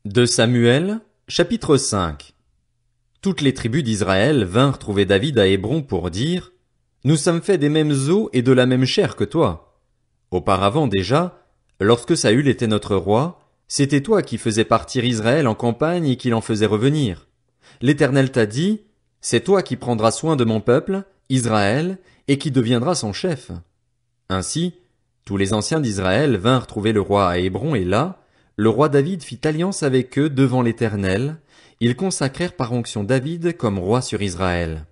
De Samuel, chapitre 5. Toutes les tribus d'Israël vinrent trouver David à Hébron pour dire: Nous sommes faits des mêmes os et de la même chair que toi. Auparavant déjà, lorsque Saül était notre roi, c'était toi qui faisais partir Israël en campagne et qui l'en faisais revenir. L'Éternel t'a dit: C'est toi qui prendras soin de mon peuple, Israël, et qui deviendras son chef. Ainsi, tous les anciens d'Israël vinrent trouver le roi à Hébron et là, le roi David fit alliance avec eux devant l'Éternel. Ils consacrèrent par onction David comme roi sur Israël.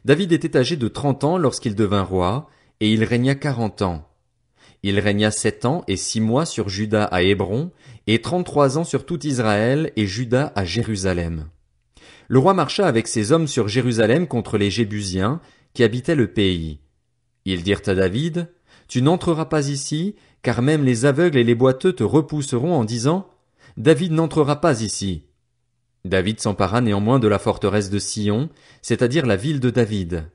David était âgé de 30 ans lorsqu'il devint roi, et il régna 40 ans. Il régna 7 ans et 6 mois sur Juda à Hébron, et 33 ans sur tout Israël et Juda à Jérusalem. Le roi marcha avec ses hommes sur Jérusalem contre les Jébusiens, qui habitaient le pays. Ils dirent à David: Tu n'entreras pas ici, car même les aveugles et les boiteux te repousseront en disant: David n'entrera pas ici. David s'empara néanmoins de la forteresse de Sion, c'est-à-dire la ville de David.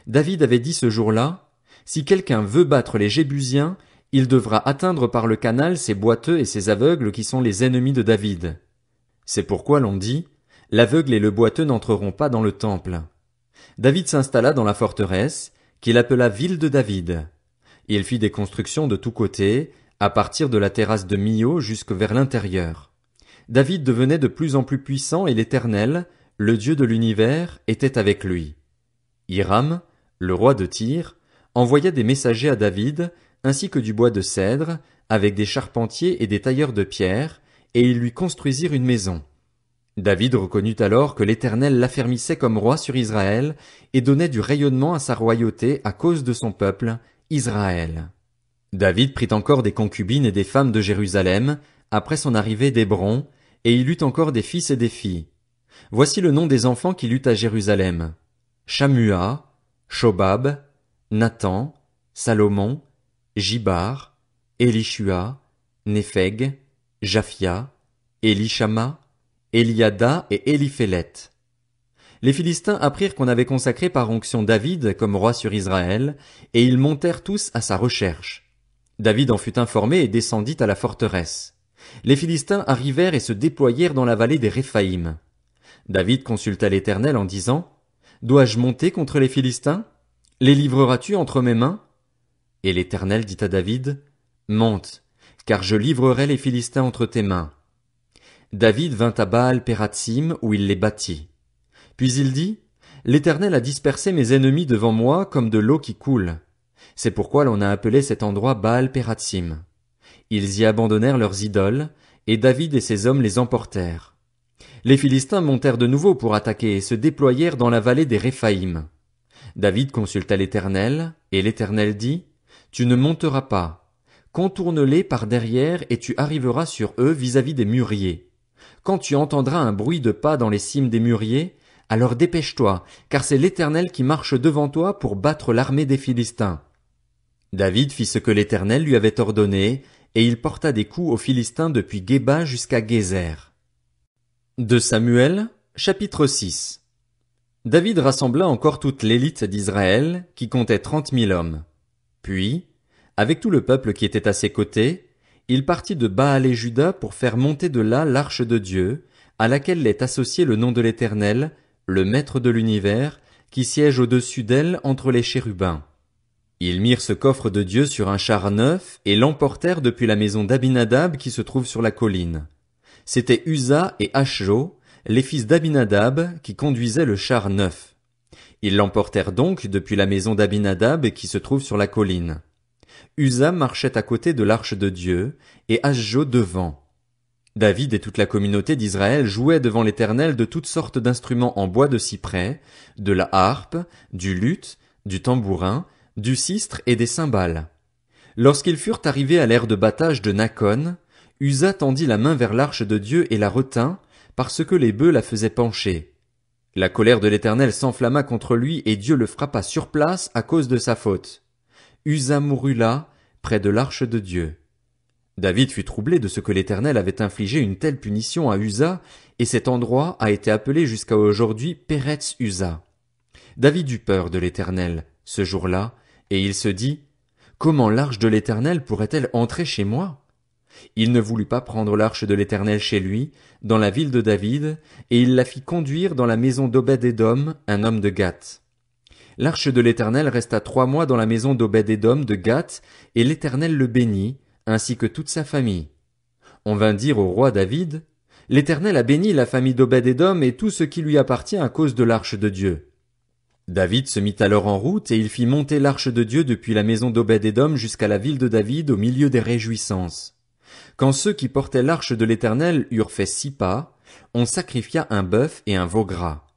David avait dit ce jour-là: Si quelqu'un veut battre les Jébusiens, il devra atteindre par le canal ces boiteux et ces aveugles qui sont les ennemis de David. C'est pourquoi l'on dit: L'aveugle et le boiteux n'entreront pas dans le temple. David s'installa dans la forteresse, qu'il appela ville de David. Il fit des constructions de tous côtés, à partir de la terrasse de Mio jusque vers l'intérieur. David devenait de plus en plus puissant et l'Éternel, le Dieu de l'univers, était avec lui. Hiram, le roi de Tyr, envoya des messagers à David, ainsi que du bois de cèdre, avec des charpentiers et des tailleurs de pierre, et ils lui construisirent une maison. David reconnut alors que l'Éternel l'affermissait comme roi sur Israël, et donnait du rayonnement à sa royauté à cause de son peuple, Israël. David prit encore des concubines et des femmes de Jérusalem, après son arrivée d'Hébron, et il eut encore des fils et des filles. Voici le nom des enfants qu'il eut à Jérusalem: Shammua, Shobab, Nathan, Salomon, Jibar, Élishua, Népheg, Japhia, Élishama, Eliada et Éliphélet. Les Philistins apprirent qu'on avait consacré par onction David comme roi sur Israël, et ils montèrent tous à sa recherche. David en fut informé et descendit à la forteresse. Les Philistins arrivèrent et se déployèrent dans la vallée des Réphaïm. David consulta l'Éternel en disant: Dois-je monter contre les Philistins? Les livreras-tu entre mes mains? Et l'Éternel dit à David: Monte, car je livrerai les Philistins entre tes mains. David vint à Baal-Pératsim où il les battit. Puis il dit: L'Éternel a dispersé mes ennemis devant moi comme de l'eau qui coule. C'est pourquoi l'on a appelé cet endroit Baal-Pératsim. Ils y abandonnèrent leurs idoles, et David et ses hommes les emportèrent. Les Philistins montèrent de nouveau pour attaquer et se déployèrent dans la vallée des Réphaïm. David consulta l'Éternel, et l'Éternel dit: Tu ne monteras pas. Contourne-les par derrière et tu arriveras sur eux vis-à-vis des mûriers. Quand tu entendras un bruit de pas dans les cimes des mûriers, alors dépêche-toi, car c'est l'Éternel qui marche devant toi pour battre l'armée des Philistins. David fit ce que l'Éternel lui avait ordonné, et il porta des coups aux Philistins depuis Géba jusqu'à Gézer. De Samuel, chapitre 6. David rassembla encore toute l'élite d'Israël, qui comptait 30 000 hommes. Puis, avec tout le peuple qui était à ses côtés, il partit de Baal-et-Juda pour faire monter de là l'arche de Dieu, à laquelle est associé le nom de l'Éternel, le Maître de l'univers, qui siège au-dessus d'elle entre les chérubins. Ils mirent ce coffre de Dieu sur un char neuf et l'emportèrent depuis la maison d'Abinadab qui se trouve sur la colline. C'étaient Uza et Ashjo, les fils d'Abinadab, qui conduisaient le char neuf. Ils l'emportèrent donc depuis la maison d'Abinadab qui se trouve sur la colline. Uza marchait à côté de l'arche de Dieu, et Ashjo devant. David et toute la communauté d'Israël jouaient devant l'Éternel de toutes sortes d'instruments en bois de cyprès, de la harpe, du luth, du tambourin, du sistre et des cymbales. Lorsqu'ils furent arrivés à l'aire de battage de Nakon, Uza tendit la main vers l'arche de Dieu et la retint, parce que les bœufs la faisaient pencher. La colère de l'Éternel s'enflamma contre lui et Dieu le frappa sur place à cause de sa faute. Uza mourut là, près de l'arche de Dieu. David fut troublé de ce que l'Éternel avait infligé une telle punition à Uza, et cet endroit a été appelé jusqu'à aujourd'hui Péretz Uza. David eut peur de l'Éternel, ce jour-là, et il se dit: Comment l'arche de l'Éternel pourrait-elle entrer chez moi? Il ne voulut pas prendre l'arche de l'Éternel chez lui, dans la ville de David, et il la fit conduire dans la maison d'Obed-Édom, un homme de Gath. L'arche de l'Éternel resta 3 mois dans la maison d'Obed-Édom de Gath, et l'Éternel le bénit, ainsi que toute sa famille. On vint dire au roi David, « L'Éternel a béni la famille d'Obed-Édom et tout ce qui lui appartient à cause de l'arche de Dieu. » David se mit alors en route et il fit monter l'arche de Dieu depuis la maison d'Obed-Édom jusqu'à la ville de David au milieu des réjouissances. Quand ceux qui portaient l'arche de l'Éternel eurent fait 6 pas, on sacrifia un bœuf et un veau gras.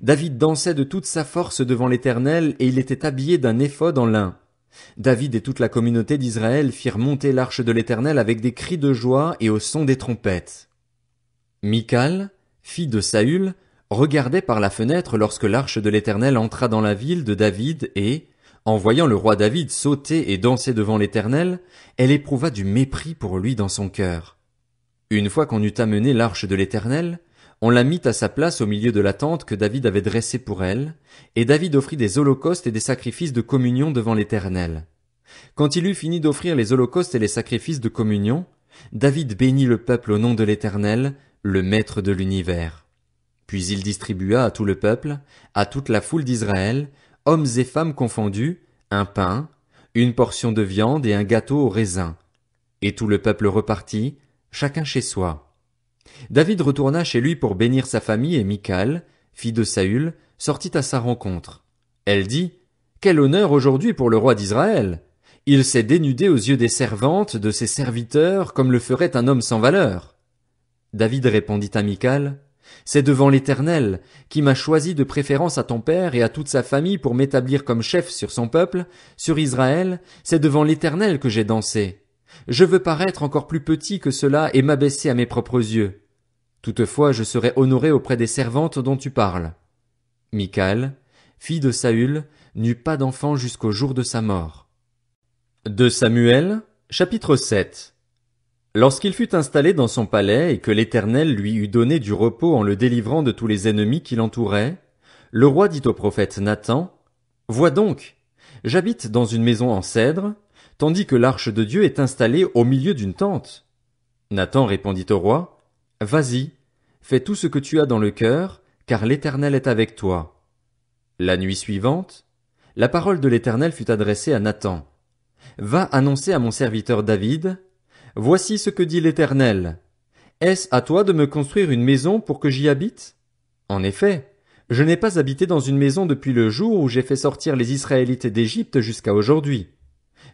David dansait de toute sa force devant l'Éternel et il était habillé d'un éphod en lin. David et toute la communauté d'Israël firent monter l'arche de l'Éternel avec des cris de joie et au son des trompettes. Michal, fille de Saül, regardait par la fenêtre lorsque l'arche de l'Éternel entra dans la ville de David et, en voyant le roi David sauter et danser devant l'Éternel, elle éprouva du mépris pour lui dans son cœur. Une fois qu'on eut amené l'arche de l'Éternel, on la mit à sa place au milieu de la tente que David avait dressée pour elle, et David offrit des holocaustes et des sacrifices de communion devant l'Éternel. Quand il eut fini d'offrir les holocaustes et les sacrifices de communion, David bénit le peuple au nom de l'Éternel, le Maître de l'univers. Puis il distribua à tout le peuple, à toute la foule d'Israël, hommes et femmes confondus, un pain, une portion de viande et un gâteau au raisin. Et tout le peuple repartit, chacun chez soi. David retourna chez lui pour bénir sa famille et Michal, fille de Saül, sortit à sa rencontre. Elle dit, « Quel honneur aujourd'hui pour le roi d'Israël! Il s'est dénudé aux yeux des servantes, de ses serviteurs, comme le ferait un homme sans valeur. » David répondit à Michal, « C'est devant l'Éternel, qui m'a choisi de préférence à ton père et à toute sa famille pour m'établir comme chef sur son peuple, sur Israël, c'est devant l'Éternel que j'ai dansé. Je veux paraître encore plus petit que cela et m'abaisser à mes propres yeux. Toutefois, je serai honoré auprès des servantes dont tu parles. » Michal, fille de Saül, n'eut pas d'enfant jusqu'au jour de sa mort. 2 Samuel, chapitre 7. Lorsqu'il fut installé dans son palais et que l'Éternel lui eut donné du repos en le délivrant de tous les ennemis qui l'entouraient, le roi dit au prophète Nathan, « Vois donc, j'habite dans une maison en cèdre, tandis que l'arche de Dieu est installée au milieu d'une tente. » Nathan répondit au roi, « Vas-y, fais tout ce que tu as dans le cœur, car l'Éternel est avec toi. » La nuit suivante, la parole de l'Éternel fut adressée à Nathan. « Va annoncer à mon serviteur David, « Voici ce que dit l'Éternel. Est-ce à toi de me construire une maison pour que j'y habite? En effet, je n'ai pas habité dans une maison depuis le jour où j'ai fait sortir les Israélites d'Égypte jusqu'à aujourd'hui.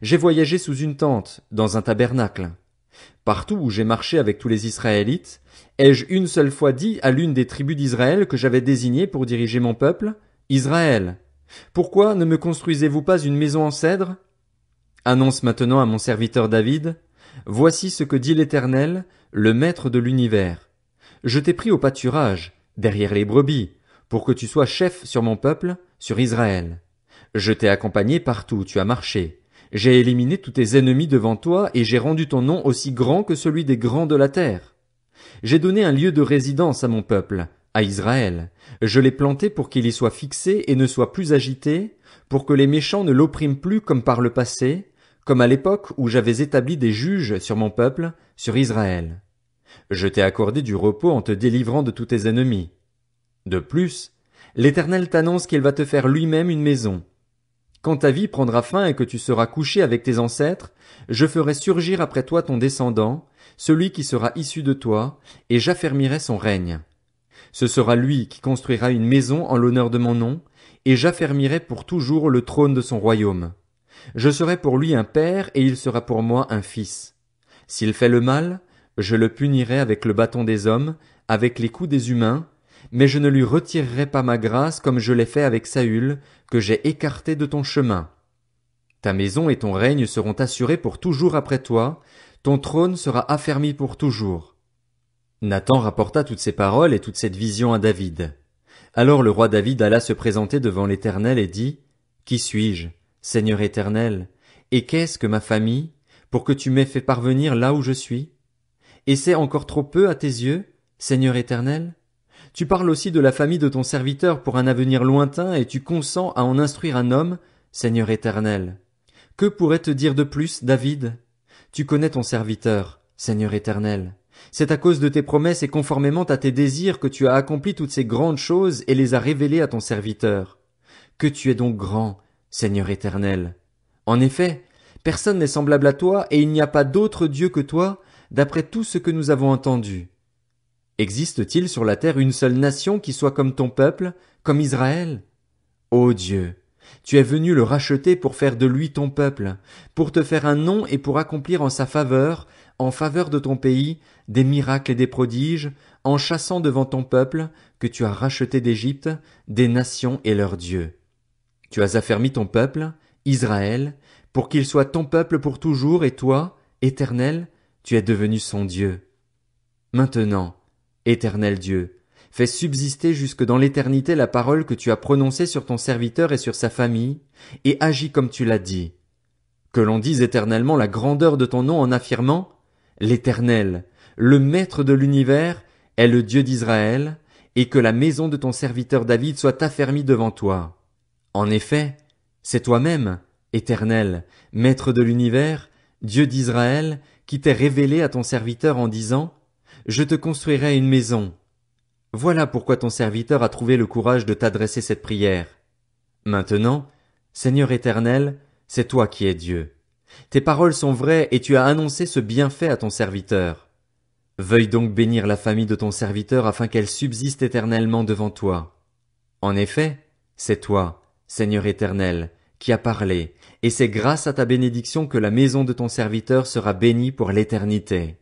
J'ai voyagé sous une tente, dans un tabernacle. Partout où j'ai marché avec tous les Israélites, ai-je une seule fois dit à l'une des tribus d'Israël que j'avais désignée pour diriger mon peuple, Israël, pourquoi ne me construisez-vous pas une maison en cèdre? Annonce maintenant à mon serviteur David, voici ce que dit l'Éternel, le Maître de l'univers. Je t'ai pris au pâturage, derrière les brebis, pour que tu sois chef sur mon peuple, sur Israël. Je t'ai accompagné partout où tu as marché. J'ai éliminé tous tes ennemis devant toi et j'ai rendu ton nom aussi grand que celui des grands de la terre. J'ai donné un lieu de résidence à mon peuple, à Israël. Je l'ai planté pour qu'il y soit fixé et ne soit plus agité, pour que les méchants ne l'oppriment plus comme par le passé, comme à l'époque où j'avais établi des juges sur mon peuple, sur Israël. Je t'ai accordé du repos en te délivrant de tous tes ennemis. De plus, l'Éternel t'annonce qu'il va te faire lui-même une maison. Quand ta vie prendra fin et que tu seras couché avec tes ancêtres, je ferai surgir après toi ton descendant, celui qui sera issu de toi, et j'affermirai son règne. Ce sera lui qui construira une maison en l'honneur de mon nom, et j'affermirai pour toujours le trône de son royaume. Je serai pour lui un père et il sera pour moi un fils. S'il fait le mal, je le punirai avec le bâton des hommes, avec les coups des humains, mais je ne lui retirerai pas ma grâce comme je l'ai fait avec Saül, que j'ai écarté de ton chemin. Ta maison et ton règne seront assurés pour toujours après toi, ton trône sera affermi pour toujours. » Nathan rapporta toutes ces paroles et toute cette vision à David. Alors le roi David alla se présenter devant l'Éternel et dit, « Qui suis-je, Seigneur Éternel, et qu'est-ce que ma famille, pour que tu m'aies fait parvenir là où je suis? Et c'est encore trop peu à tes yeux, Seigneur Éternel? Tu parles aussi de la famille de ton serviteur pour un avenir lointain et tu consens à en instruire un homme, Seigneur Éternel. Que pourrait te dire de plus, David? Tu connais ton serviteur. Seigneur éternel. C'est à cause de tes promesses et conformément à tes désirs que tu as accompli toutes ces grandes choses et les as révélées à ton serviteur. Que tu es donc grand, Seigneur éternel. En effet, personne n'est semblable à toi et il n'y a pas d'autre Dieu que toi, d'après tout ce que nous avons entendu. Existe-t-il sur la terre une seule nation qui soit comme ton peuple, comme Israël? Ô Dieu, tu es venu le racheter pour faire de lui ton peuple, pour te faire un nom et pour accomplir en faveur de ton pays, des miracles et des prodiges, en chassant devant ton peuple, que tu as racheté d'Égypte, des nations et leurs dieux. Tu as affermi ton peuple, Israël, pour qu'il soit ton peuple pour toujours, et toi, Éternel, tu es devenu son Dieu. Maintenant, Éternel Dieu, fais subsister jusque dans l'éternité la parole que tu as prononcée sur ton serviteur et sur sa famille, et agis comme tu l'as dit. Que l'on dise éternellement la grandeur de ton nom en affirmant: L'Éternel, le Maître de l'univers, est le Dieu d'Israël, et que la maison de ton serviteur David soit affermie devant toi. En effet, c'est toi-même, Éternel, Maître de l'univers, Dieu d'Israël, qui t'es révélé à ton serviteur en disant: Je te construirai une maison. Voilà pourquoi ton serviteur a trouvé le courage de t'adresser cette prière. Maintenant, Seigneur éternel, c'est toi qui es Dieu. Tes paroles sont vraies et tu as annoncé ce bienfait à ton serviteur. Veuille donc bénir la famille de ton serviteur afin qu'elle subsiste éternellement devant toi. En effet, c'est toi, Seigneur éternel, qui as parlé, et c'est grâce à ta bénédiction que la maison de ton serviteur sera bénie pour l'éternité.